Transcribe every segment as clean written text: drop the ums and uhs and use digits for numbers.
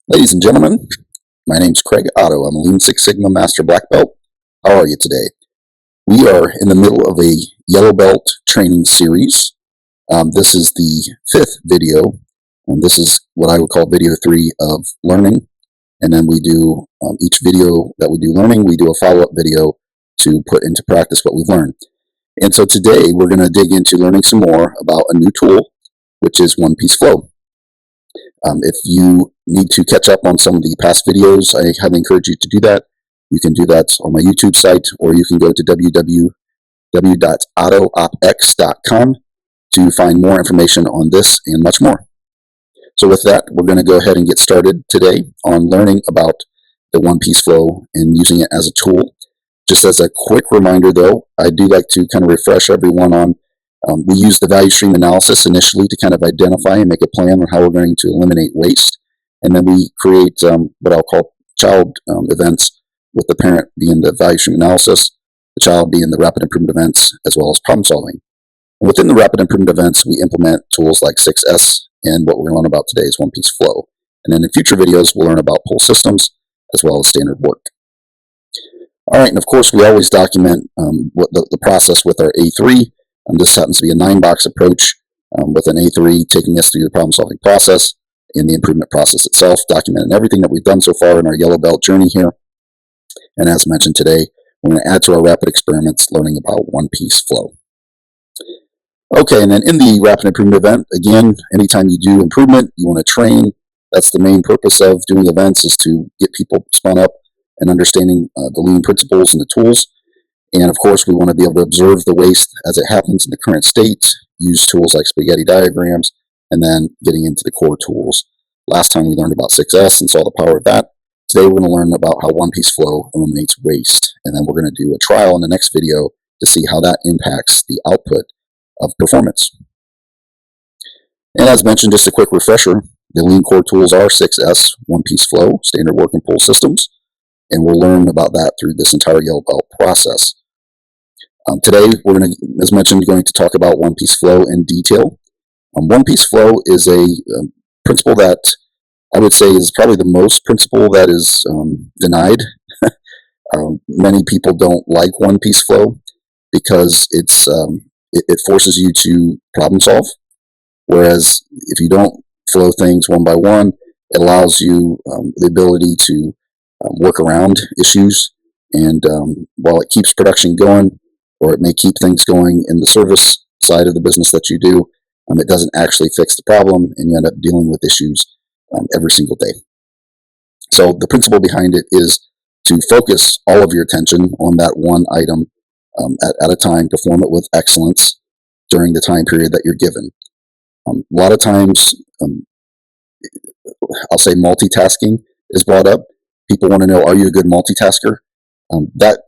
Ladies and gentlemen, my name's Craig Otto. I'm a Lean Six Sigma Master Black Belt. How are you today? We are in the middle of a Yellow Belt training series. This is the fifth video, and this is what I would call video 3 of learning. And then we do each video that we do learning, we do a follow-up video to put into practice what we've learned. And so today we're going to dig into learning some more about a new tool, which is One Piece Flow. If you need to catch up on some of the past videos, I highly encourage you to do that. You can do that on my YouTube site, or you can go to www.ottoopx.com to find more information on this and much more. So with that, we're going to go ahead and get started today on learning about the One Piece Flow and using it as a tool. Just as a quick reminder though, I do like to kind of refresh everyone on we use the value stream analysis initially to kind of identify and make a plan on how we're going to eliminate waste. And then we create what I'll call child events, with the parent being the value stream analysis, the child being the rapid improvement events, as well as problem solving. And within the rapid improvement events, we implement tools like 6S, and what we're going to learn about today is One Piece Flow. And then in future videos, we'll learn about pull systems, as well as standard work. All right, and of course, we always document what the process with our A3. This happens to be a 9-box approach with an A3 taking us through the problem-solving process and the improvement process itself, documenting everything that we've done so far in our Yellow Belt journey here. And as mentioned today, we're going to add to our rapid experiments, learning about One Piece Flow. Okay, and then in the rapid improvement event, again, anytime you do improvement, you want to train. That's the main purpose of doing events, is to get people spun up and understanding the lean principles and the tools. And of course, we want to be able to observe the waste as it happens in the current state, use tools like spaghetti diagrams, and then getting into the core tools. Last time we learned about 6S and saw the power of that. Today we're going to learn about how One Piece Flow eliminates waste. And then we're going to do a trial in the next video to see how that impacts the output of performance. And as mentioned, just a quick refresher, the lean core tools are 6S, One Piece Flow, standard work and pull systems. And we'll learn about that through this entire Yellow Belt process. Today, we're going to, as mentioned, going to talk about One Piece Flow in detail. One Piece Flow is a principle that I would say is probably the most principle that is denied. Many people don't like One Piece Flow because it forces you to problem solve. Whereas if you don't flow things one by one, it allows you the ability to work around issues, and while it keeps production going, or it may keep things going in the service side of the business that you do, it doesn't actually fix the problem, and you end up dealing with issues every single day. So the principle behind it is to focus all of your attention on that one item at a time, perform it with excellence during the time period that you're given. A lot of times, I'll say multitasking is brought up. People want to know, are you a good multitasker? That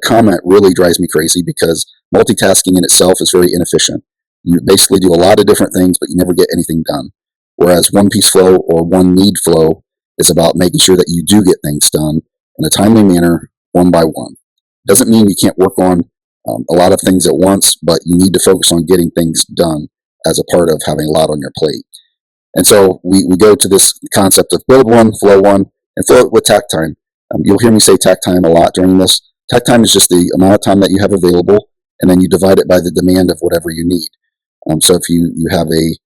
comment really drives me crazy, because multitasking in itself is very inefficient. You basically do a lot of different things, but you never get anything done. Whereas One Piece Flow or One Need Flow is about making sure that you do get things done in a timely manner, one by one. Doesn't mean you can't work on a lot of things at once, but you need to focus on getting things done as a part of having a lot on your plate. And so we go to this concept of build one, flow one, and flow it with tact time. You'll hear me say tact time a lot during this. Tact time is just the amount of time that you have available, and then you divide it by the demand of whatever you need. So if you have a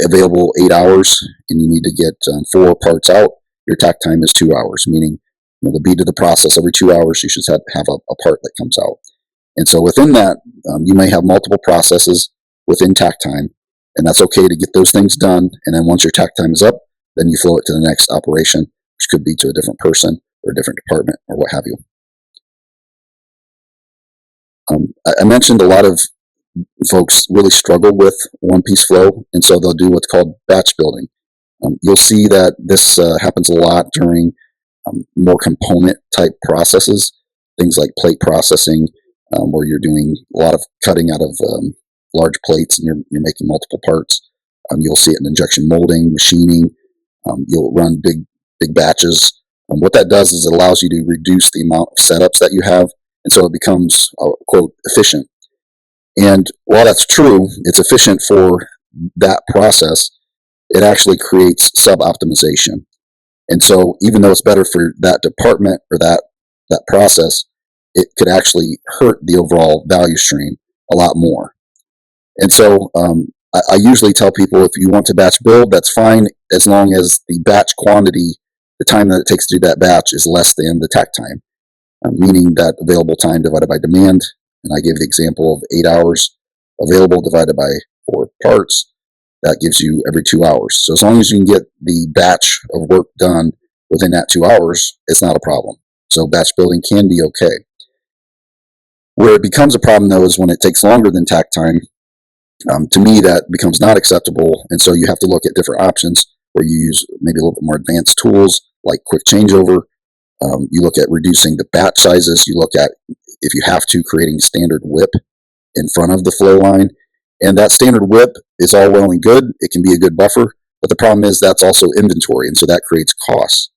available 8 hours and you need to get 4 parts out, your tact time is 2 hours, meaning the beat of the process, every 2 hours you should have a part that comes out. And so within that, you may have multiple processes within tact time, and that's okay to get those things done. And then once your tact time is up, then you flow it to the next operation, which could be to a different person or a different department or what have you. I mentioned a lot of folks really struggle with One Piece Flow, and so they'll do what's called batch building. You'll see that this happens a lot during more component type processes, things like plate processing, where you're doing a lot of cutting out of large plates and you're making multiple parts. You'll see it in injection molding, machining. You'll run big batches. What that does is it allows you to reduce the amount of setups that you have, and so it becomes, quote, efficient. And while that's true, it's efficient for that process. it actually creates sub-optimization. And so even though it's better for that department or that process, it could actually hurt the overall value stream a lot more. And so I usually tell people, if you want to batch build, that's fine, as long as the batch quantity, the time that it takes to do that batch, is less than the takt time, meaning that available time divided by demand. And I gave the example of 8 hours available divided by 4 parts. That gives you every 2 hours. So as long as you can get the batch of work done within that 2 hours, it's not a problem. So batch building can be okay. Where it becomes a problem, though, is when it takes longer than takt time. To me, that becomes not acceptable, and so you have to look at different options where you use maybe a little bit more advanced tools like quick changeover. You look at reducing the batch sizes. You look at, if you have to, creating standard WIP in front of the flow line. And that standard WIP is all well and good. It can be a good buffer, but the problem is that's also inventory, and so that creates costs.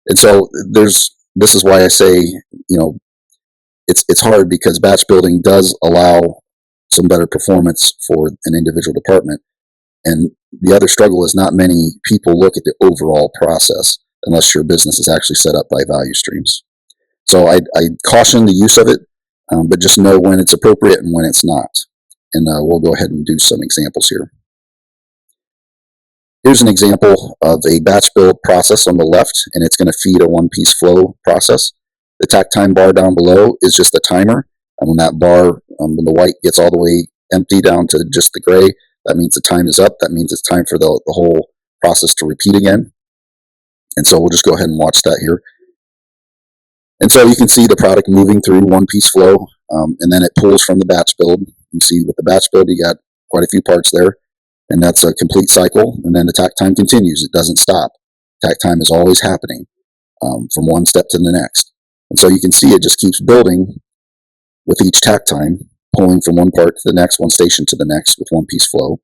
And so this is why I say, it's hard, because batch building does allow some better performance for an individual department. And the other struggle is not many people look at the overall process unless your business is actually set up by value streams. So I caution the use of it, but just know when it's appropriate and when it's not. And we'll go ahead and do some examples here. Here's an example of a batch build process on the left, and it's going to feed a one-piece flow process. The takt time bar down below is just the timer. And when that bar, when the white gets all the way empty down to just the gray, that means the time is up. That means it's time for the whole process to repeat again. And so we'll just go ahead and watch that here. And so you can see the product moving through one-piece flow, and then it pulls from the batch build. You see with the batch build, you got quite a few parts there, and that's a complete cycle. And then the takt time continues. It doesn't stop. Takt time is always happening from one step to the next. And so you can see it just keeps building with each takt time, pulling from one part to the next, one station to the next with one-piece flow,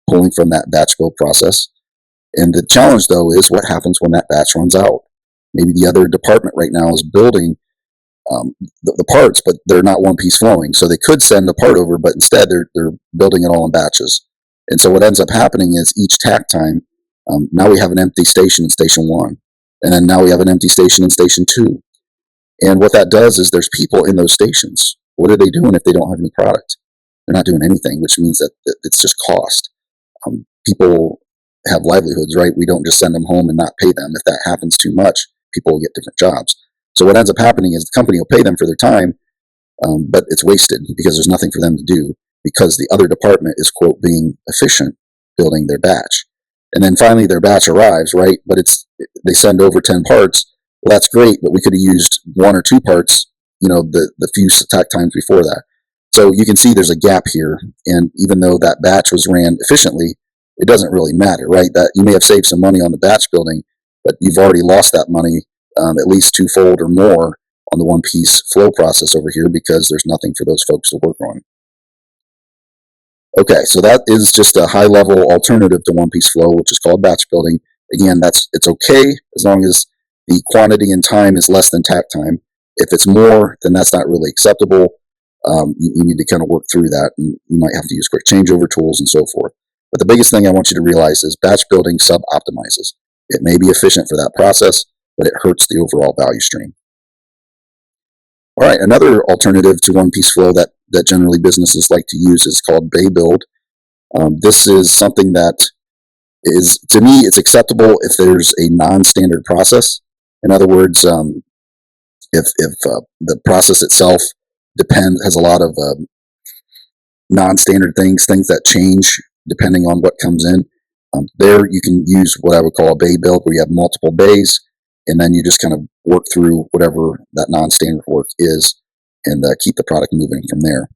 pulling from that batch build process. And the challenge, though, is what happens when that batch runs out. Maybe the other department right now is building the parts, but they're not one-piece flowing. So they could send a part over, but instead they're building it all in batches. And so what ends up happening is each takt time, now we have an empty station in station 1. And then now we have an empty station in station 2. And what that does is there's people in those stations. What are they doing if they don't have any product? They're not doing anything, which means that it's just cost. People have livelihoods, right? We don't just send them home and not pay them. If that happens too much, people will get different jobs. So what ends up happening is the company will pay them for their time, but it's wasted because there's nothing for them to do, because the other department is, quote, being efficient, building their batch. And then finally their batch arrives, right? But they send over 10 parts. Well, that's great, but we could have used 1 or 2 parts, the few takt times before that. So you can see there's a gap here. And even though that batch was ran efficiently, it doesn't really matter, right? That you may have saved some money on the batch building, but you've already lost that money at least twofold or more on the one-piece flow process over here, because there's nothing for those folks to work on. Okay, so that is just a high-level alternative to one-piece flow, which is called batch building. Again, it's okay as long as the quantity and time is less than takt time. If it's more, then that's not really acceptable. You need to kind of work through that, and you might have to use quick changeover tools and so forth. But the biggest thing I want you to realize is batch building sub-optimizes. It may be efficient for that process, but it hurts the overall value stream. All right, another alternative to one-piece flow that generally businesses like to use is called bay build. This is something that is, to me, it's acceptable if there's a non-standard process. In other words, if the process itself has a lot of non-standard things that change depending on what comes in. There you can use what I would call a bay build, where you have multiple bays, and then you just kind of work through whatever that non-standard work is and keep the product moving from there.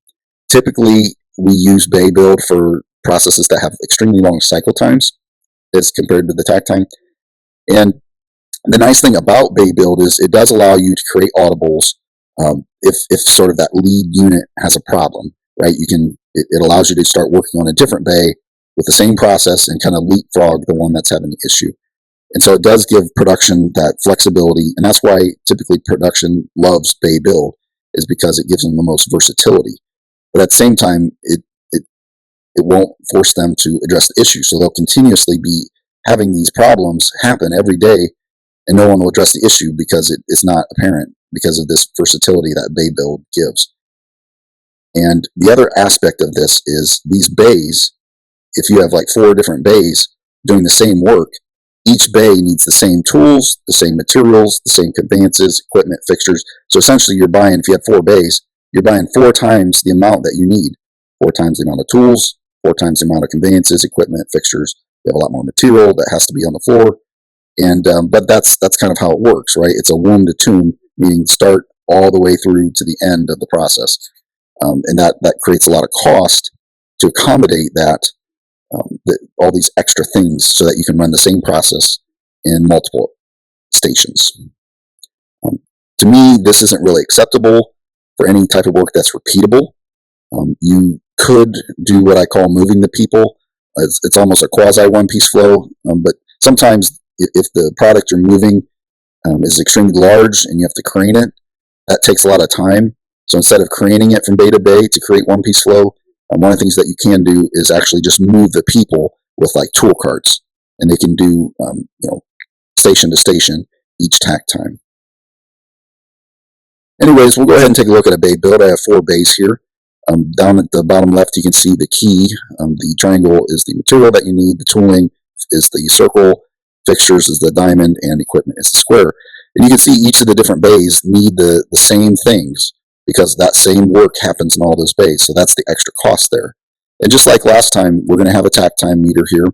Typically, we use bay build for processes that have extremely long cycle times as compared to the takt time. And the nice thing about bay build is it does allow you to create audibles if sort of that lead unit has a problem, right? It allows you to start working on a different bay with the same process and kind of leapfrog the one that's having the issue. And so it does give production that flexibility, and that's why typically production loves bay build, is because it gives them the most versatility. But at the same time, it won't force them to address the issue, so they'll continuously be having these problems happen every day, and no one will address the issue because it is not apparent because of this versatility that bay build gives. And the other aspect of this is these bays, if you have like 4 different bays doing the same work, each bay needs the same tools, the same materials, the same conveyances, equipment, fixtures. So essentially you're buying, if you have 4 bays, you're buying 4 times the amount that you need. 4 times the amount of tools, 4 times the amount of conveyances, equipment, fixtures. You have a lot more material that has to be on the floor. And but that's kind of how it works, right? It's a womb to tomb, meaning start all the way through to the end of the process. And that creates a lot of cost to accommodate that, all these extra things so that you can run the same process in multiple stations. To me, this isn't really acceptable for any type of work that's repeatable. You could do what I call moving the people. It's almost a quasi one-piece flow, but sometimes if the product you're moving is extremely large and you have to crane it, that takes a lot of time. So instead of craning it from bay to bay to create one-piece flow, one of the things that you can do is actually just move the people with like tool carts, and they can do station to station each tack time. Anyways, we'll go ahead and take a look at a bay build. I have 4 bays here. Down at the bottom left, you can see the key. The triangle is the material that you need. The tooling is the circle. Fixtures is the diamond, and equipment is the square. And you can see each of the different bays need the same things because that same work happens in all those bays. So that's the extra cost there. And just like last time, we're going to have a tack time meter here.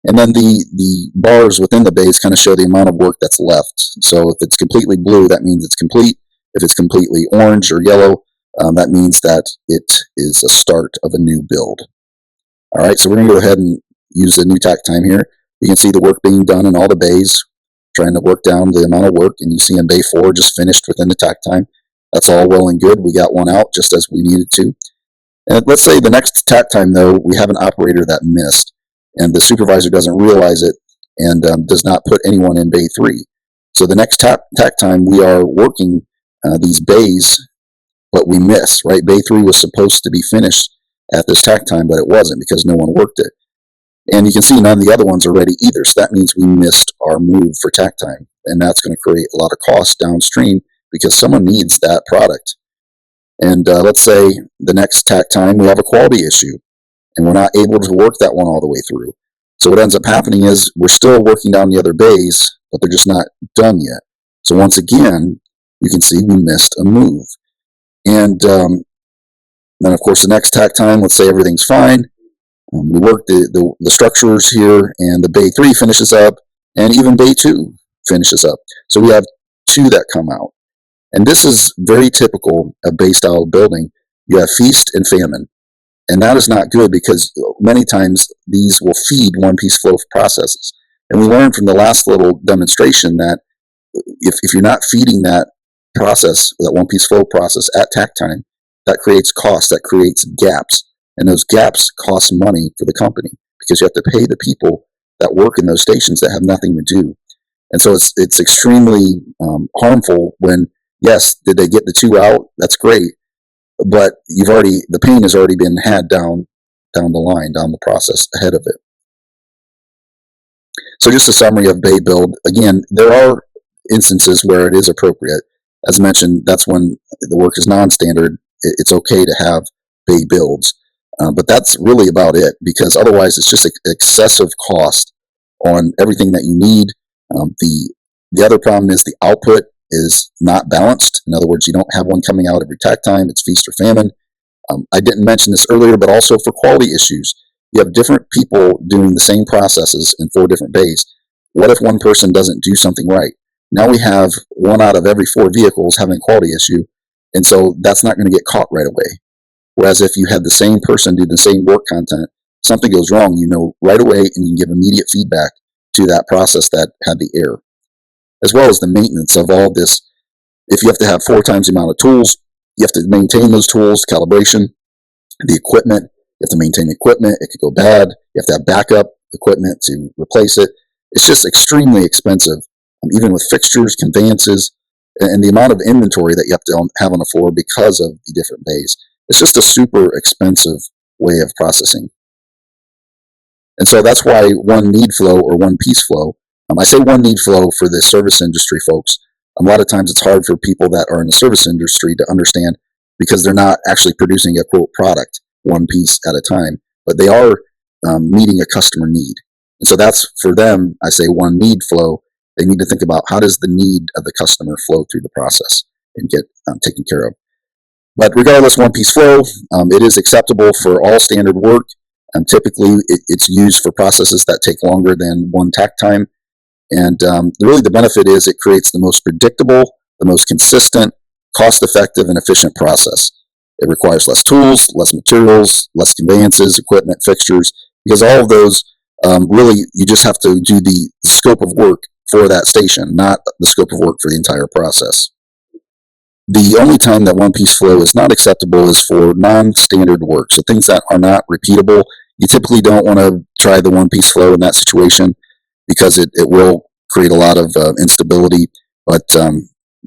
And then the bars within the bays kind of show the amount of work that's left. So if it's completely blue, that means it's complete. If it's completely orange or yellow, that means that it is a start of a new build. All right, so we're going to go ahead and use the new tack time here. You can see the work being done in all the bays, trying to work down the amount of work, and you see in bay 4 just finished within the tack time. That's all well and good. We got one out just as we needed to. And let's say the next tack time, though, we have an operator that missed, and the supervisor doesn't realize it and does not put anyone in bay 3. So the next tack time, we are working these bays, but we miss, right? Bay 3 was supposed to be finished at this tack time, but it wasn't because no one worked it. And you can see none of the other ones are ready either, so that means we missed our move for tack time, and that's going to create a lot of cost downstream because someone needs that product. And let's say the next tack time we have a quality issue, and we're not able to work that one all the way through. So what ends up happening is we're still working down the other bays, but they're just not done yet. So once again, you can see we missed a move. And then, of course, the next tack time, let's say everything's fine. We work the structures here, and the bay 3 finishes up, and even bay 2 finishes up. So we have 2 that come out. And this is very typical of bay style building. You have feast and famine. And that is not good because many times these will feed one-piece flow processes. And we learned from the last little demonstration that if you're not feeding that process, that one-piece flow process at tack time, that creates cost, that creates gaps. And those gaps cost money for the company because you have to pay the people that work in those stations that have nothing to do. And so it's extremely harmful when, yes, did they get the 2 out? That's great. But the pain has already been had down the line, down the process ahead of it. So just a summary of bay build. Again, there are instances where it is appropriate. As mentioned, that's when the work is non-standard. It's okay to have bay builds. But that's really about it because otherwise it's just excessive cost on everything that you need. The other problem is the output is not balanced. In other words, you don't have one coming out every tack time. It's feast or famine. I didn't mention this earlier, but also for quality issues, you have different people doing the same processes in 4 different bays. What if one person doesn't do something right? Now we have 1 out of every 4 vehicles having a quality issue, and so that's not going to get caught right away. Whereas if you had the same person do the same work content, something goes wrong, you know right away, and you can give immediate feedback to that process that had the error. As well as the maintenance of all this. If you have to have 4 times the amount of tools, you have to maintain those tools, calibration, the equipment. You have to maintain the equipment. It could go bad. You have to have backup equipment to replace it. It's just extremely expensive, even with fixtures, conveyances, and the amount of inventory that you have to have on the floor because of the different bays. It's just a super expensive way of processing. And so that's why one need flow or one piece flow. I say one need flow for the service industry folks. A lot of times it's hard for people that are in the service industry to understand because they're not actually producing a quote product one piece at a time, but they are meeting a customer need. And so that's for them, I say one need flow. They need to think about how does the need of the customer flow through the process and get taken care of. But regardless, one piece flow, it is acceptable for all standard work. Typically, it's used for processes that take longer than one takt time. And really the benefit is it creates the most predictable, the most consistent, cost-effective, and efficient process. It requires less tools, less materials, less conveyances, equipment, fixtures, because all of those really, you just have to do the scope of work for that station, not the scope of work for the entire process. The only time that one piece flow is not acceptable is for non-standard work, so things that are not repeatable. You typically don't want to try the one piece flow in that situation because it will create a lot of instability, but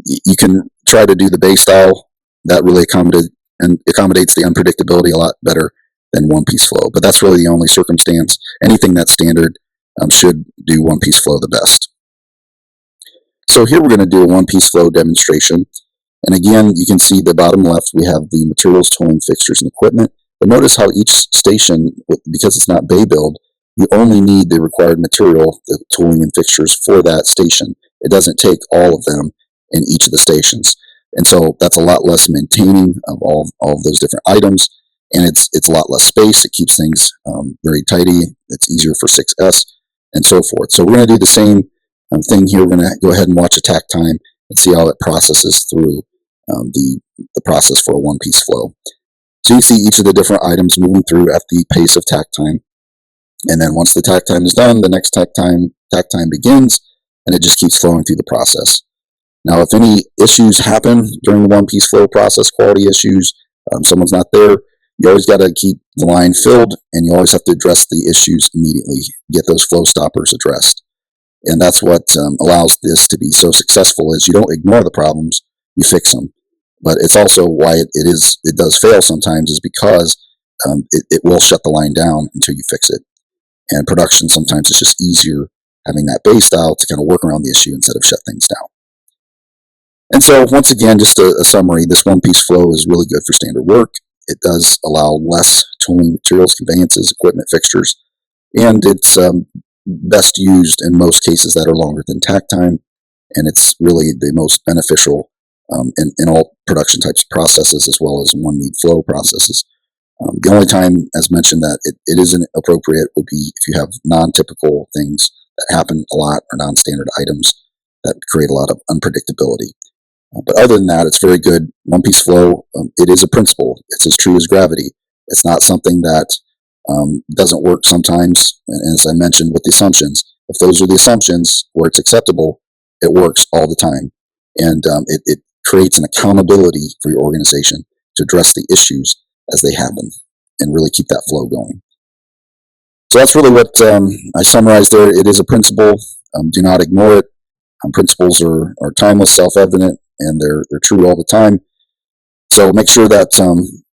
you can try to do the bay style. That really accommodates the unpredictability a lot better than one piece flow, but that's really the only circumstance. Anything that's standard should do one piece flow the best. So here we're going to do a one piece flow demonstration. And again, you can see the bottom left, we have the materials, tooling, fixtures, and equipment. But notice how each station, because it's not bay build, you only need the required material, the tooling and fixtures for that station. It doesn't take all of them in each of the stations. And so that's a lot less maintaining of all of those different items. And it's a lot less space. It keeps things very tidy. It's easier for 6S and so forth. So we're going to do the same thing here. We're going to go ahead and watch a takt time and see how it processes through the process for a one piece flow. So you see each of the different items moving through at the pace of takt time. And then once the takt time is done, the next takt time begins, and it just keeps flowing through the process. Now, if any issues happen during the one piece flow process, quality issues, someone's not there, you always got to keep the line filled, and you always have to address the issues immediately, get those flow stoppers addressed. And that's what allows this to be so successful is you don't ignore the problems, you fix them. But it's also why it does fail sometimes is because it will shut the line down until you fix it. And production sometimes it's just easier having that bay style to kind of work around the issue instead of shut things down. And so once again, just a summary, this one piece flow is really good for standard work. It does allow less tooling, materials, conveyances, equipment, fixtures, and it's best used in most cases that are longer than takt time, and it's really the most beneficial in all production types of processes as well as one need flow processes. The only time, as mentioned, that it isn't appropriate would be if you have non-typical things that happen a lot or non-standard items that create a lot of unpredictability. But other than that, it's very good. One piece flow, it is a principle. It's as true as gravity. It's not something that doesn't work sometimes. And as I mentioned with the assumptions, if those are the assumptions where it's acceptable, it works all the time. And it creates an accountability for your organization to address the issues as they happen and really keep that flow going. So that's really what I summarized there. It is a principle. Do not ignore it. Principles are timeless, self-evident, and they're true all the time. So make sure that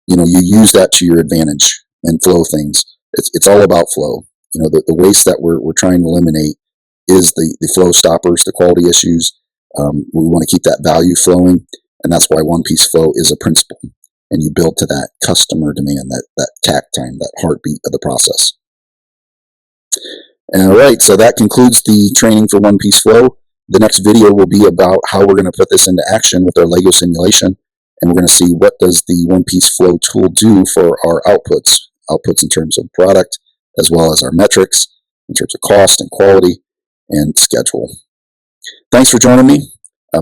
you use that to your advantage and flow things. It's all about flow. The waste that we're trying to eliminate is the flow stoppers, the quality issues. We want to keep that value flowing, and that's why one piece flow is a principle. And you build to that customer demand, that takt time, that heartbeat of the process. All right, so that concludes the training for one piece flow. The next video will be about how we're going to put this into action with our Lego simulation, and we're going to see what does the one piece flow tool do for our outputs in terms of product, as well as our metrics, in terms of cost and quality and schedule. Thanks for joining me.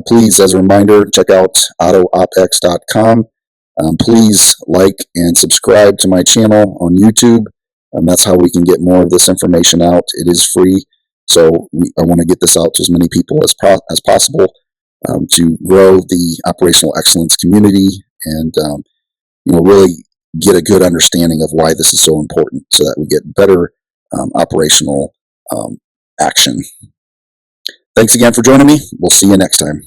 Please, as a reminder, check out ottoopex.com. Please like and subscribe to my channel on YouTube. That's how we can get more of this information out. It is free, so I want to get this out to as many people as possible to grow the operational excellence community and really get a good understanding of why this is so important, so that we get better operational action. Thanks again for joining me. We'll see you next time.